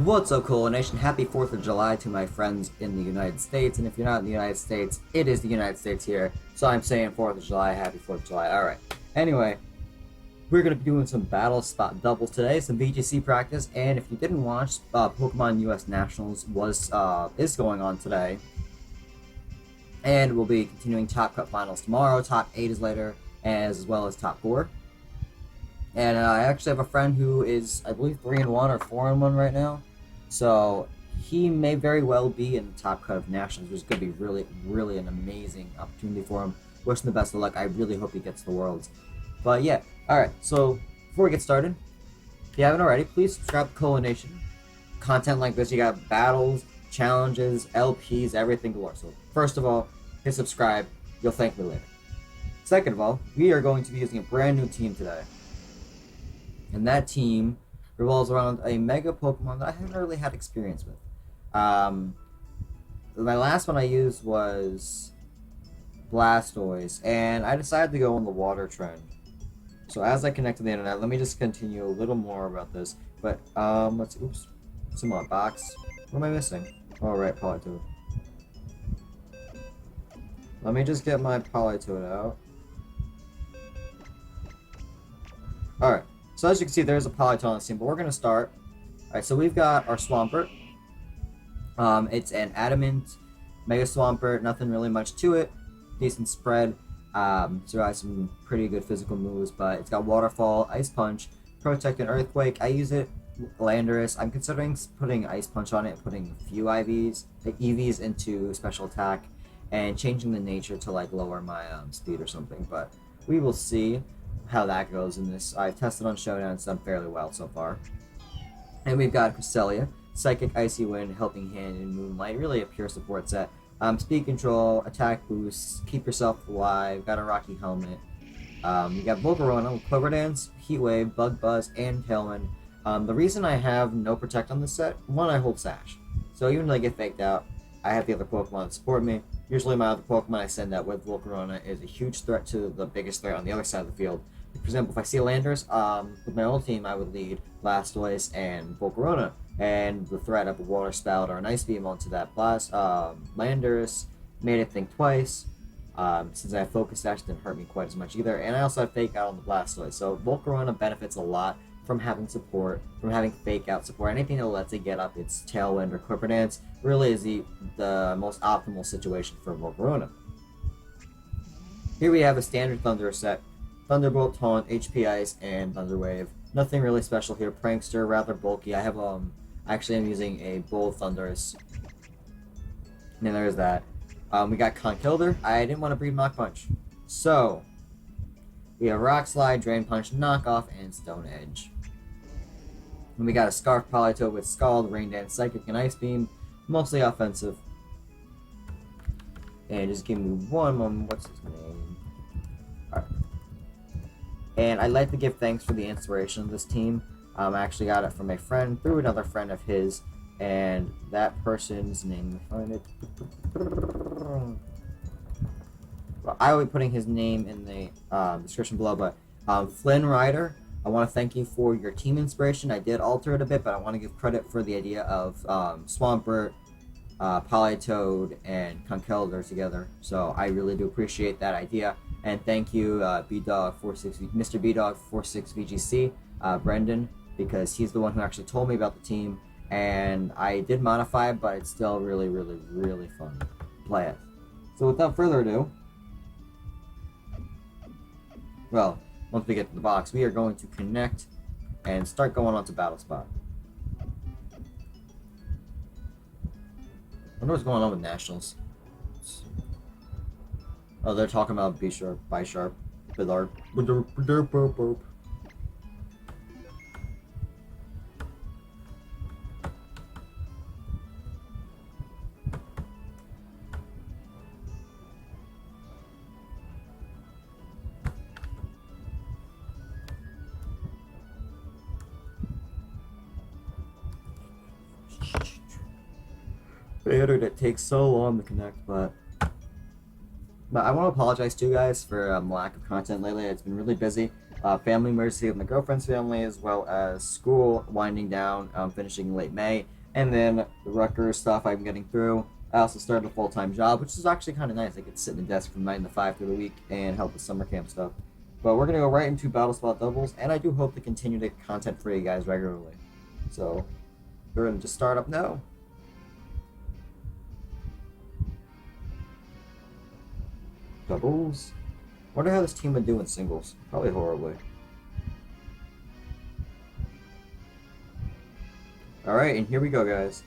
What's up, Colo Nation? Happy 4th of July to my friends in the United States. And if you're not in the United States, it is the United States here. So I'm saying 4th of July, happy 4th of July. Alright. Anyway, we're going to be doing some battle spot doubles today, some VGC practice. And if you didn't watch, Pokemon US Nationals is going on today. And we'll be continuing Top Cup Finals tomorrow. Top 8 is later, as well as Top 4. And I actually have a friend who is, I believe, 3-1 or 4-1 right now. So he may very well be in the top cut of Nationals, which is going to be really, really an amazing opportunity for him. Wish him the best of luck. I really hope he gets the Worlds. But yeah, alright, so before we get started, if you haven't already, please subscribe to Colo Nation. Content like this, you got battles, challenges, LPs, everything galore. So first of all, hit subscribe. You'll thank me later. Second of all, we are going to be using a brand new team today. And that team revolves around a Mega Pokemon that I haven't really had experience with. My last one I used was Blastoise, and I decided to go on the water trend. So as I connect to the internet, let me just continue a little more about this. But, let's see, oops, some more box. What am I missing? Oh, right, Politoed. Let me just get my Politoed out. Alright. So as you can see, there's a Politoed on the scene, but we're going to start. Alright, so we've got our Swampert. It's an Adamant Mega Swampert, nothing really much to it. Decent spread. Survives some pretty good physical moves, but it's got Waterfall, Ice Punch, Protect, and Earthquake. I use it, Landorus. I'm considering putting Ice Punch on it, putting a few EVs into Special Attack, and changing the nature to like lower my speed or something, but we will see how that goes in this. I've tested on Showdown, it's done fairly well so far. And we've got Cresselia, Psychic, Icy Wind, Helping Hand, and Moonlight, really a pure support set. Speed control, attack boost, keep yourself alive, got a Rocky Helmet. You got Volcarona, Clover Dance, Heat Wave, Bug Buzz, and Tailwind. The reason I have no Protect on this set, one, I hold Sash. So even when I get faked out, I have the other Pokemon that support me. Usually my other Pokemon I send out with Volcarona is a huge threat to the biggest threat on the other side of the field. For example, if I see a Landorus, with my old team, I would lead Blastoise and Volcarona, and the threat of a Water Spout or an Ice Beam onto that Landorus made it think twice. Since I focus Dash, didn't hurt me quite as much either, and I also have Fake Out on the Blastoise, so Volcarona benefits a lot from having support, from having Fake Out support. Anything that lets it get up its Tailwind or Clipper Dance really is the most optimal situation for Volcarona. Here we have a standard Thunderous set. Thunderbolt, Taunt, HP Ice, and Thunder Wave. Nothing really special here. Prankster, rather bulky. I have actually I'm using a Bull Thunderous. And then there's that. We got Conkeldurr. I didn't want to breed Mach Punch. So we have Rock Slide, Drain Punch, Knockoff, and Stone Edge. And we got a Scarf Politoed with Scald, Rain Dance, Psychic, and Ice Beam. Mostly offensive. And just give me one moment. What's his name? Alright. And I'd like to give thanks for the inspiration of this team. I actually got it from a friend through another friend of his, and that person's name, find it. Well, I will be putting his name in the description below, but Flynn Ryder, I want to thank you for your team inspiration. I did alter it a bit, but I want to give credit for the idea of Swampert, Politoed, and Conkeldurr together. So I really do appreciate that idea. And thank you, Mr. B-Dog 46 VGC, Brendan, because he's the one who actually told me about the team. And I did modify it, but it's still really, really, really fun to play it. So without further ado, well, once we get to the box, we are going to connect and start going on to Battle Spot. I wonder what's going on with Nationals. Oh, they're talking about B-Sharp, Bi-Sharp, Billard. It takes so long to connect, but I want to apologize to you guys for lack of content lately. It's been really busy. family emergency with my girlfriend's family, as well as school winding down, finishing late May, and then the Rutgers stuff I'm getting through. I also started a full-time job, which is actually kind of nice. I get to sit in a desk from 9 to 5 through the week and help with summer camp stuff. But we're going to go right into Battle Spot Doubles, and I do hope to continue to content for you guys regularly. So, we're going to just start up now. Doubles. Wonder how this team would do in singles. Probably horribly. Alright, and here we go, guys.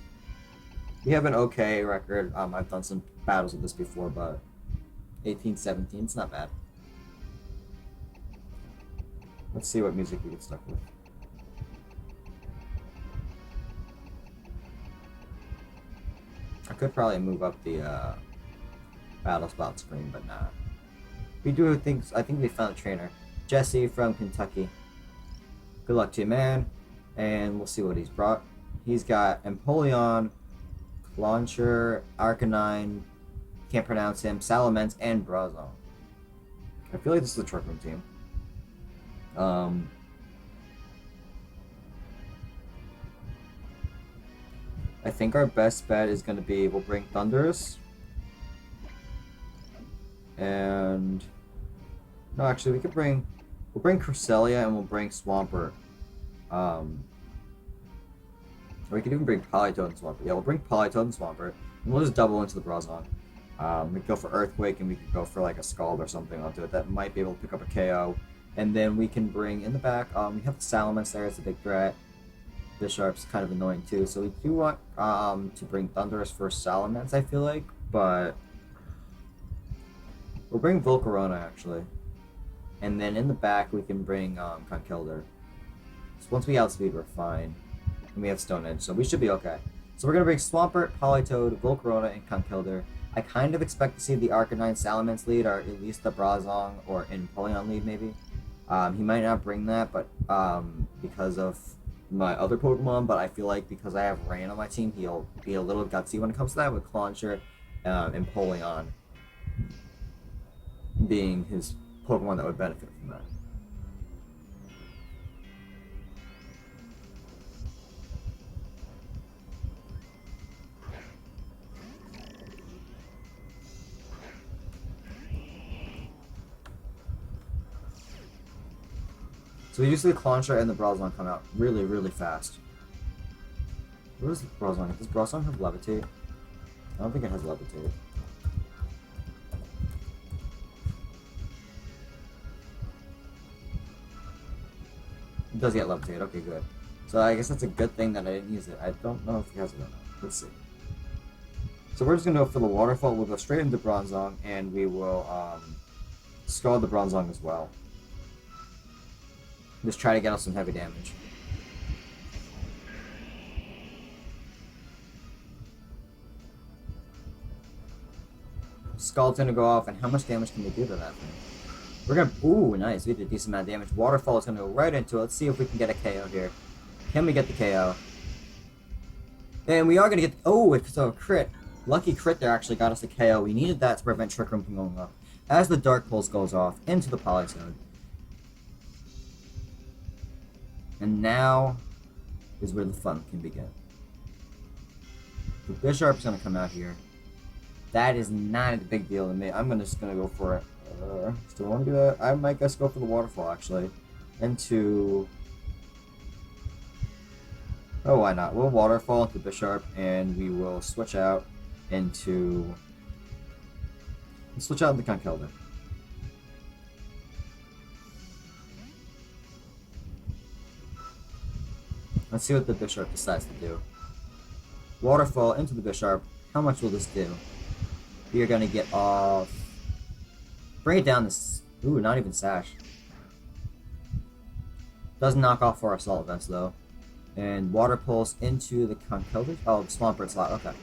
We have an okay record. I've done some battles with this before, but 18-17, it's not bad. Let's see what music we get stuck with. I could probably move up the battle spot screen, but nah. We do things. I think we found a trainer, Jesse from Kentucky. Good luck to you, man. And we'll see what he's brought. He's got Empoleon, Launcher, Arcanine, can't pronounce him, Salamence, and Brazon. I feel like this is a Trick Room team. I think our best bet is going to be we'll bring Thundurus. And no, actually, we'll bring Cresselia and we'll bring Swampert. Or we could even bring Politoed and Swampert. Yeah, we'll bring Politoed and Swampert, and we'll just double into the Brazon. We could go for Earthquake, and we could go for like a Scald or something onto it that might be able to pick up a KO. And then we can bring in the back. We have the Salamence there as a big threat. Bisharp's kind of annoying too, so we do want to bring Thundurus for Salamence, I feel like, but we'll bring Volcarona actually. And then in the back we can bring Conkeldurr. So once we outspeed, we're fine. And we have Stone Edge, so we should be okay. So we're going to bring Swampert, Politoed, Volcarona, and Conkeldurr. I kind of expect to see the Arcanine Salamence lead, or at least the Brazon or Empoleon lead maybe. He might not bring that, but because of my other Pokemon, but I feel like because I have Rain on my team, he'll be a little gutsy when it comes to that, with Clauncher and Empoleon being his Pokemon that would benefit from that. So usually the Clauncher and the Brazon come out really, really fast. What is the Brazon? Does Brazon have Levitate? I don't think it has Levitate. It does get Levitate, okay, good. So I guess that's a good thing that I didn't use it. I don't know if he has it or not. Let's see. So we're just gonna go for the Waterfall. We'll go straight into Bronzong, and we will Scald the Bronzong as well. Just try to get us some heavy damage. Scald's gonna go off, and how much damage can we do to that thing? We're gonna... Ooh, nice. We did a decent amount of damage. Waterfall is gonna go right into it. Let's see if we can get a KO here. Can we get the KO? And we are gonna get... Oh, it's a crit. Lucky crit there actually got us a KO. We needed that to prevent Trick Room from going up. As the Dark Pulse goes off into the Politoed. And now is where the fun can begin. The Bisharp's gonna come out here. That is not a big deal to me. I'm just gonna go for it. Still want to do that? I might just go for the Waterfall actually. Into... Oh, why not? We'll Waterfall into Bisharp, and we will switch out into... Switch out into Conkeldurr. Let's see what the Bisharp decides to do. Waterfall into the Bisharp. How much will this do? We are gonna get off... Bring it down this... Ooh, not even Sash. Doesn't knock off for our Assault Vents though. And Water Pulse into the Conkeldurr. Oh, the Swampert slot, okay.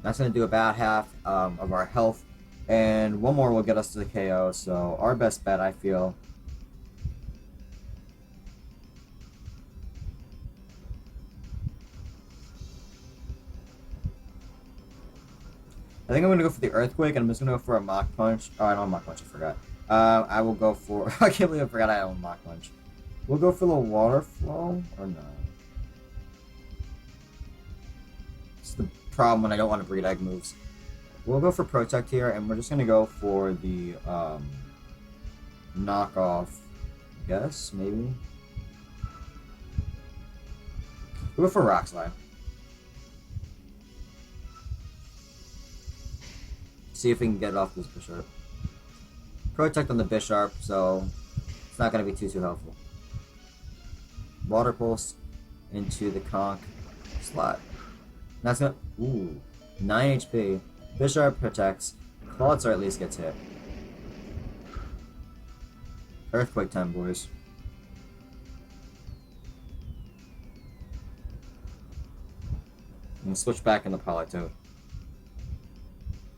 That's gonna do about half of our health. And one more will get us to the KO, so our best bet, I feel... I think I'm going to go for the Earthquake, and I'm just going to go for a Mach Punch. Oh, I don't have Mach Punch, I forgot. I will go for... I can't believe I forgot I own Mach Punch. We'll go for the Water Flow, or no? It's the problem when I don't want to breed egg moves. We'll go for Protect here, and we're just going to go for the knockoff, I guess, maybe? We'll go for Rock Slide. See if we can get it off this Bisharp. Protect on the Bisharp, so it's not going to be too helpful. Water Pulse into the Conch slot. That's gonna... Ooh. 9 HP. Bisharp protects. Clawitzer at least gets hit. Earthquake time, boys. I'm gonna switch back into Politoed.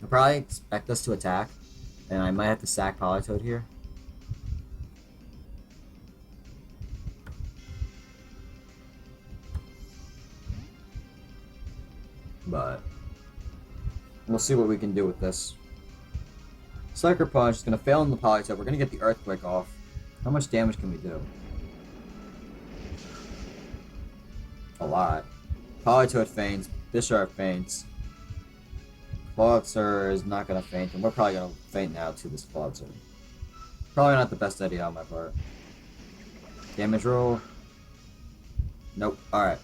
I'll probably expect us to attack, and I might have to sack Politoed here. But we'll see what we can do with this. Sucker Punch is going to fail on the Politoed. We're going to get the Earthquake off. How much damage can we do? A lot. Politoed faints. Bisharp faints. Clawitzer is not going to faint, and we're probably going to faint now to this Clawitzer. Probably not the best idea on my part. Damage roll. Nope. Alright.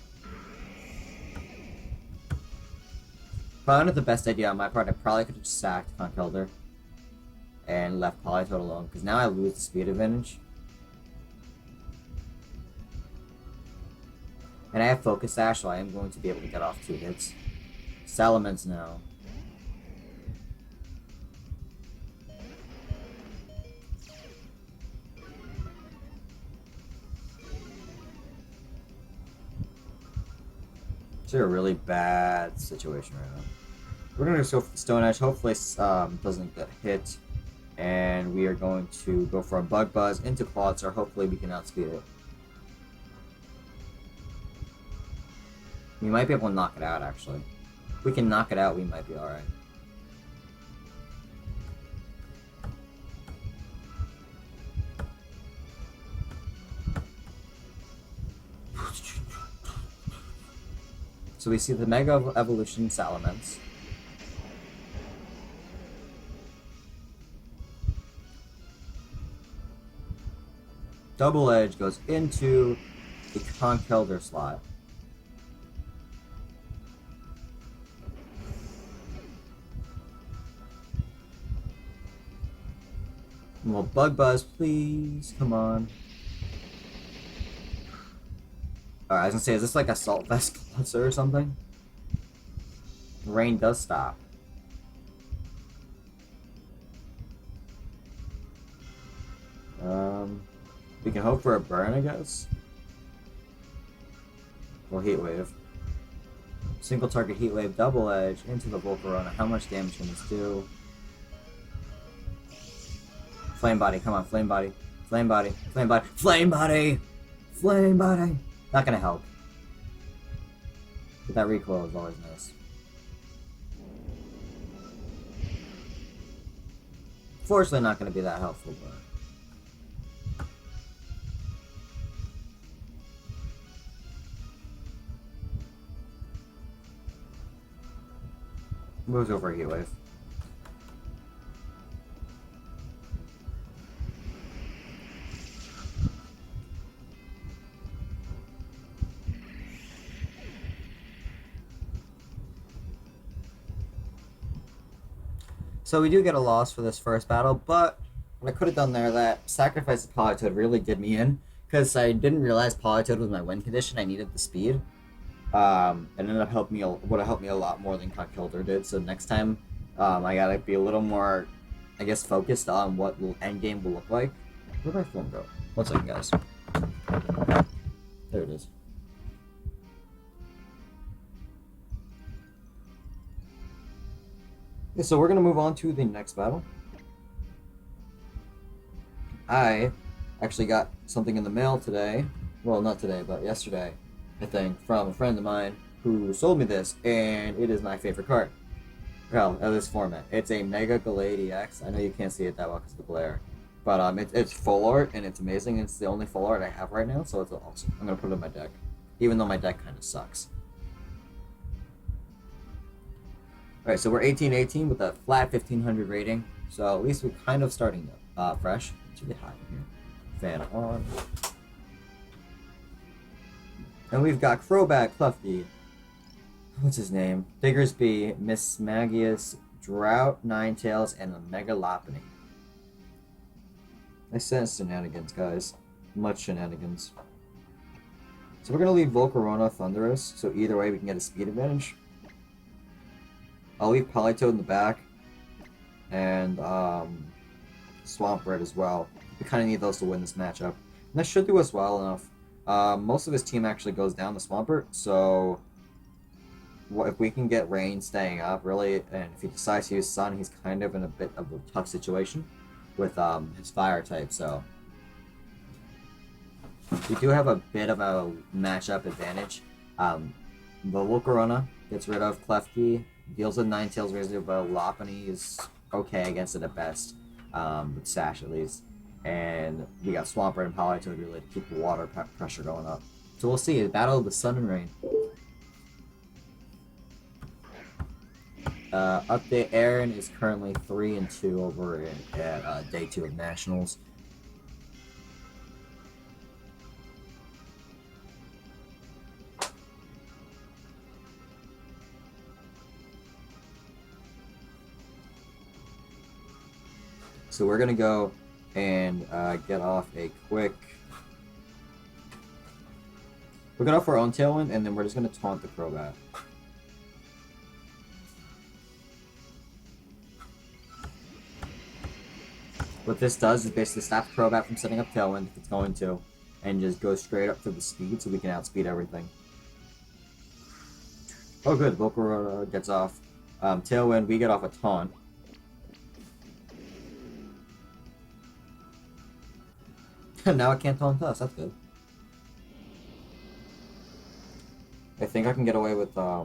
Probably not the best idea on my part. I probably could have sacked Conkeldurr and left Politoed alone, because now I lose the speed advantage. And I have Focus Sash, so I am going to be able to get off 2 hits. Salamence now. It's a really bad situation right now. We're going to go for the Stone Edge. Hopefully doesn't get hit. And we are going to go for a Bug Buzz into Clawitzer. Hopefully we can outspeed it. We might be able to knock it out, actually. If we can knock it out, we might be alright. So we see the Mega Evolution Salamence. Double Edge goes into the Conkeldurr slot. Well, Bug Buzz, please. Come on. Alright, I was gonna say, is this like a Salt Vest Cluster or something? Rain does stop. We can hope for a burn, I guess. Well, Heat Wave. Single target Heat Wave, Double Edge into the Volcarona. How much damage can this do? Flame Body, come on, Flame Body. Flame Body, Flame Body, Flame Body! Flame Body! Not gonna help. But that recoil is always nice. Fortunately, not gonna be that helpful, but. Moves over a Heat Wave. So we do get a loss for this first battle, but what I could have done there, that sacrifice of Politoed really did me in, because I didn't realize Politoed was my win condition. I needed the speed. It ended up would have helped me a lot more than Conkeldurr did. So next time, I gotta be a little more, I guess, focused on what endgame will look like. Where'd my phone go? 1 second, guys. There it is. Okay, so we're gonna move on to the next battle. I actually got something in the mail today. Well, not today, but yesterday, I think, from a friend of mine who sold me this, and it is my favorite card. Well, of this format. It's a Mega Galady X. I know you can't see it that well because of the glare. But it's full art and it's amazing. It's the only full art I have right now, so it's awesome. I'm gonna put it in my deck, even though my deck kind of sucks. All right, so we're 18-18 with a flat 1500 rating. So at least we're kind of starting fresh. It's really hot in here. Fan on. And we've got Crobat, Clufty. What's his name? Diggersby, Mismagius, Drought, Ninetales, and a Megalopony. I sense shenanigans, guys. Much shenanigans. So we're going to leave Volcarona Thundurus, so either way we can get a speed advantage. I'll leave Politoed in the back, and Swampert as well. We kind of need those to win this matchup. And that should do us well enough. Most of his team actually goes down to Swampert, so if we can get Rain staying up, really, and if he decides to use Sun, he's kind of in a bit of a tough situation with his fire type, so we do have a bit of a matchup advantage. The Volcarona gets rid of Klefki, deals with Ninetales, Razor, but Lopunny is okay against it at best, with Sash at least. And we got Swampert and Politoed to really keep the water pressure going up. So we'll see, the battle of the Sun and Rain. Update, Aaron is currently 3-2 over at day 2 of Nationals. So we're gonna go and get off a quick. We'll get off our own Tailwind, and then we're just gonna taunt the Crobat. What this does is basically stop Crobat from setting up Tailwind if it's going to, and just go straight up to the speed so we can outspeed everything. Oh good, Volcarona gets off Tailwind, we get off a Taunt. Now it can't taunt us, that's good. I think I can get away with, I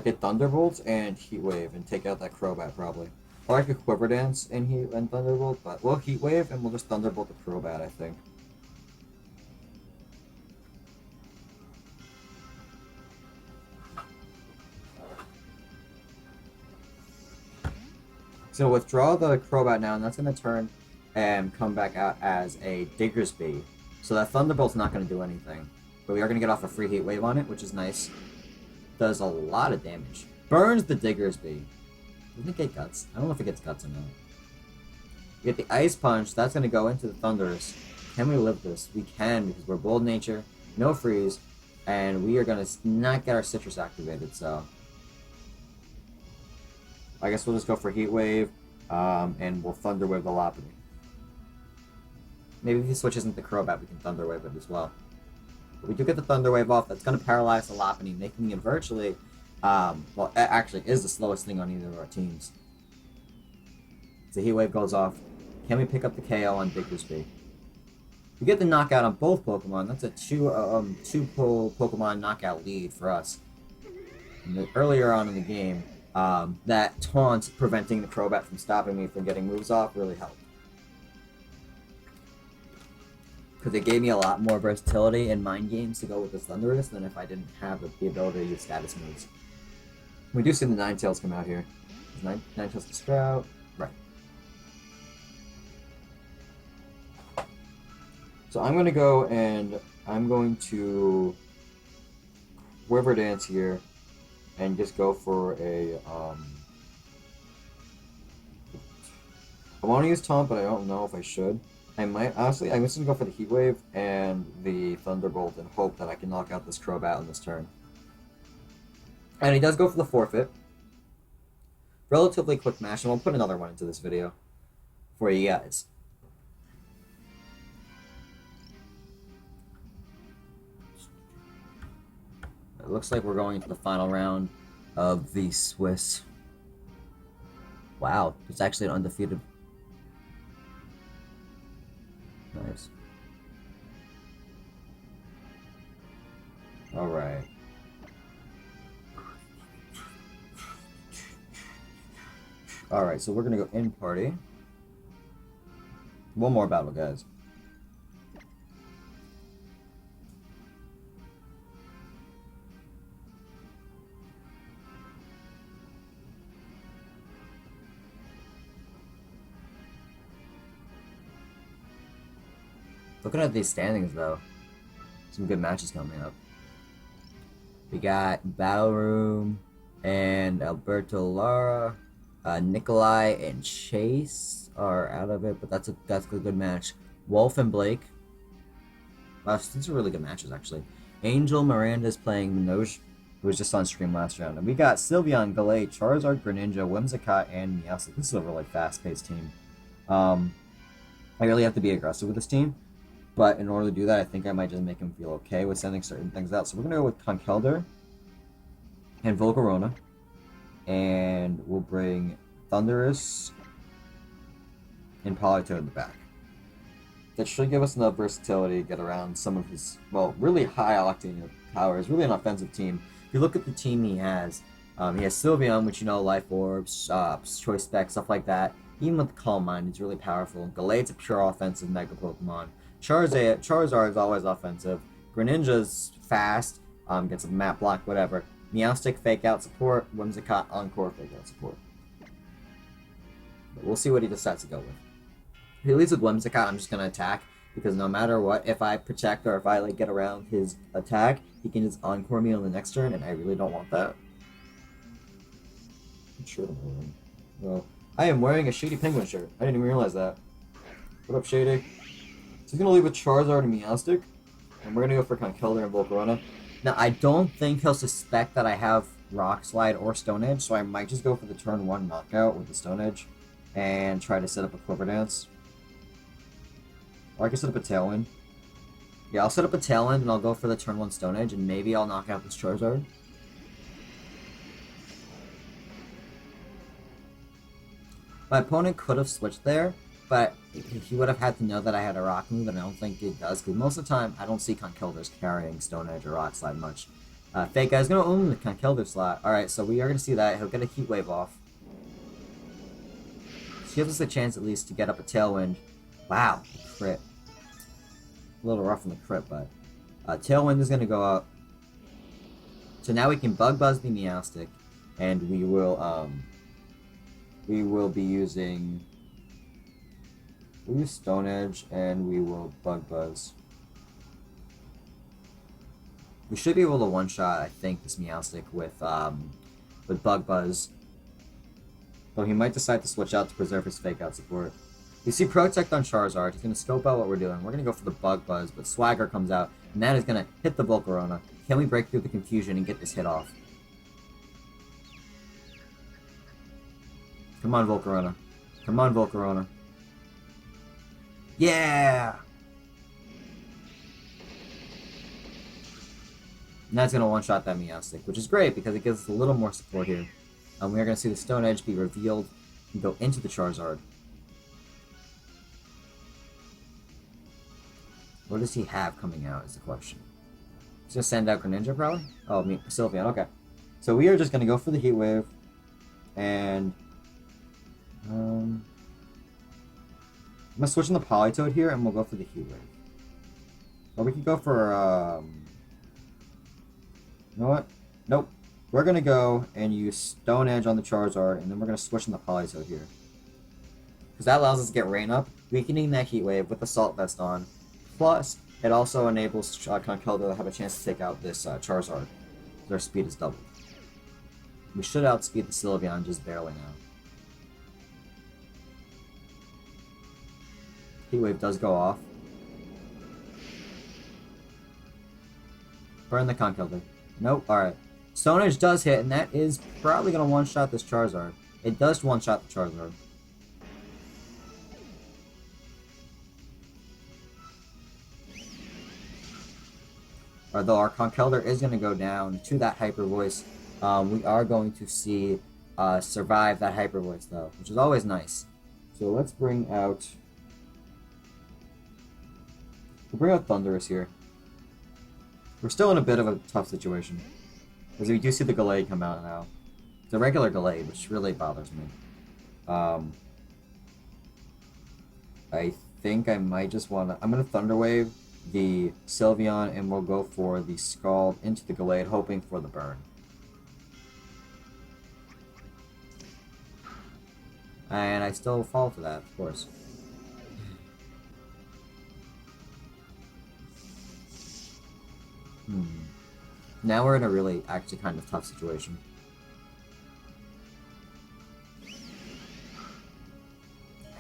get Thunderbolts and Heat Wave and take out that Crobat probably. Or I could Quiver Dance and Thunderbolt, but we'll Heat Wave and we'll just Thunderbolt the Crobat, I think. So withdraw the Crobat now, and that's going to turn and come back out as a Diggersby. So that Thunderbolt's not going to do anything. But we are going to get off a free Heat Wave on it, which is nice. Does a lot of damage. Burns the Diggersby. Doesn't it get Guts? I don't know if it gets Guts or not. We get the Ice Punch. That's going to go into the Thundurus. Can we live this? We can, because we're Bold Nature, no Freeze, and we are going to not get our Citrus activated, so I guess we'll just go for Heat Wave, and we'll Thunder Wave the Lopunny. Maybe if he switches into Crobat, we can Thunder Wave it as well. But we do get the Thunder Wave off. That's going to paralyze the Lopunny, making it virtually, well, it actually is the slowest thing on either of our teams. So Heat Wave goes off. Can we pick up the KO on Diggersby? We get the knockout on both Pokemon. That's a two Pokemon knockout lead for us. And earlier on in the game, that taunt preventing the Crobat from stopping me from getting moves off really helped. Because it gave me a lot more versatility in mind games to go with this Thundurus than if I didn't have the ability to use status moves. We do see the Ninetales come out here. Ninetales to Sprout. Right. So I'm going to go and I'm going to Quiver Dance here and just go for a I want to use Taunt, but I don't know if I should. I might, honestly, I'm just going to go for the Heat Wave and the Thunderbolt and hope that I can knock out this Crobat on this turn. And he does go for the forfeit. Relatively quick match, and we'll put another one into this video for you guys. It looks like we're going into the final round of the Swiss. Wow, it's actually an undefeated. Nice. Alright. Alright, so we're gonna go in party. One more battle, guys. Looking at these standings, though, some good matches coming up. We got Battle Room and Alberto Lara. Nikolai and Chase are out of it, but that's a good match. Wolf and Blake. Wow, these are really good matches, actually. Angel Miranda's playing Minoj, who was just on stream last round. And we got Sylveon, Galate, Charizard, Greninja, Whimsicott, and Meowstic. This is a really fast-paced team. I really have to be aggressive with this team. But in order to do that, I think I might just make him feel okay with sending certain things out. So we're going to go with Conkeldurr and Volcarona. And we'll bring Thundurus and Politoed in the back. That should give us enough versatility to get around some of his, well, really high octane power. It's really an offensive team. If you look at the team he has Sylveon, which you know, Life Orbs, Choice Spec, stuff like that. Even with Calm Mind, it's really powerful. Galate's a pure offensive Mega Pokemon. Charizard is always offensive. Greninja's fast, gets a map block, whatever. Meowstic, fake out support. Whimsicott, Encore, fake out support. But we'll see what he decides to go with. If he leads with Whimsicott, I'm just going to attack, because no matter what, if I protect or if I get around his attack, he can just Encore me on the next turn, and I really don't want that. I'm sure I'm wearing. Well, I am wearing a Shady Penguin shirt. I didn't even realize that. What up, Shady? So he's going to leave with Charizard and Meowstic, and we're going to go for Conkeldurr and Volcarona. Now, I don't think he'll suspect that I have Rock Slide or Stone Edge, so I might just go for the turn 1 knockout with the Stone Edge and try to set up a Quiver Dance. Or I can set up a Tailwind. Yeah, I'll set up a Tailwind and I'll go for the turn 1 Stone Edge, and maybe I'll knock out this Charizard. My opponent could have switched there, but he would have had to know that I had a Rock move, and I don't think it does, because most of the time I don't see Conkeldurrs carrying Stone Edge or Rock Slide much. Fake Guy's going to own the Conkeldurr slot. Alright, so we are going to see that. He'll get a Heat Wave off. So gives us a chance at least to get up a Tailwind. Wow, crit. A little rough on the crit, but Tailwind is going to go up. So now we can Bug Buzz the Meowstic, and we will be using... We'll use Stone Edge, and we will Bug Buzz. We should be able to one-shot, I think, this Meowstic with Bug Buzz. Though he might decide to switch out to preserve his Fake Out support. You see Protect on Charizard. He's going to scope out what we're doing. We're going to go for the Bug Buzz, but Swagger comes out, and that is going to hit the Volcarona. Can we break through the confusion and get this hit off? Come on, Volcarona. Come on, Volcarona. Yeah! And that's going to one-shot that Meowstic, which is great because it gives us a little more support here. We are going to see the Stone Edge be revealed and go into the Charizard. What does he have coming out is the question. He's going to send out Greninja, probably? Oh, Sylveon, okay. So we are just going to go for the Heat Wave, and... I'm going to switch in the Politoed here, and we'll go for the Heat Wave. Or we could go for, You know what? Nope. We're going to go and use Stone Edge on the Charizard, and then we're going to switch in the Politoed here. Because that allows us to get Rain Up, weakening that Heat Wave with Assault Vest on. Plus, it also enables Conkeldurr to have a chance to take out this Charizard. Their speed is doubled. We should outspeed the Sylveon just barely now. Heat Wave does go off. Burn the Conkeldurr. Nope, alright. Stone Edge does hit, and that is probably going to one-shot this Charizard. It does one-shot the Charizard. Although our Conkeldurr is going to go down to that Hyper Voice, we are going to see survive that Hyper Voice, though, which is always nice. So let's bring out... We'll bring out Thundurus here. We're still in a bit of a tough situation. Because we do see the Gallade come out now. It's a regular Gallade, which really bothers me. I think I might just want to... I'm going to Thunder Wave the Sylveon, and we'll go for the Scald into the Gallade, hoping for the burn. And I still fall to that, of course. Now we're in a really, actually kind of tough situation.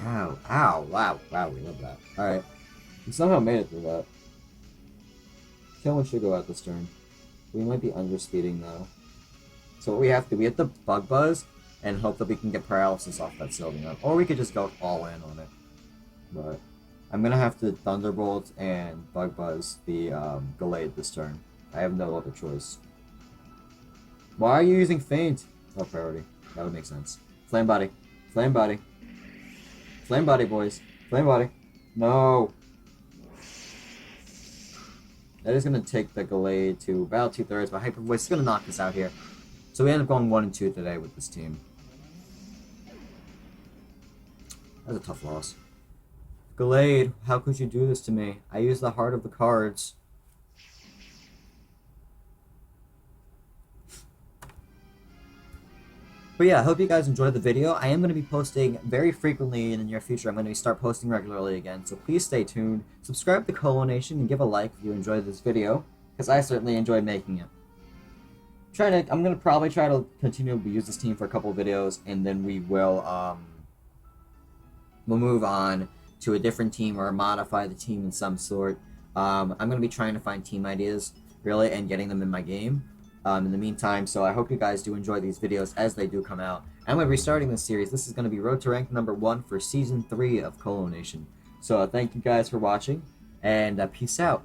Ow, ow, wow, wow, we love that. Alright. We somehow made it through that. Killing should go out this turn. We might be underspeeding though. So what we have to, we have to Bug Buzz and hope that we can get paralysis off that Sylveon. Or we could just go all in on it. But I'm gonna have to Thunderbolt and Bug Buzz the Gallade this turn. I have no other choice. Why are you using Feint? Oh, priority. That would make sense. Flame Body. Flame Body. Flame Body, boys. Flame Body. No. That is going to take the Gallade to about 2/3, but Hyper Voice is going to knock us out here. So we end up going 1 and 2 today with this team. That's a tough loss. Gallade, how could you do this to me? I used the heart of the cards. But yeah, I hope you guys enjoyed the video. I am going to be posting very frequently in the near future. I'm going to start posting regularly again, so please stay tuned. Subscribe to Colo Nation and give a like if you enjoyed this video, because I certainly enjoyed making it. I'm going to probably try to continue to use this team for a couple of videos, and then we'll move on to a different team or modify the team in some sort. I'm going to be trying to find team ideas, really, and getting them in my game. In the meantime, so I hope you guys do enjoy these videos as they do come out. I'm going to be restarting this series. This is going to be Road to Rank number 1 for Season 3 of Colo Nation. So thank you guys for watching, and peace out.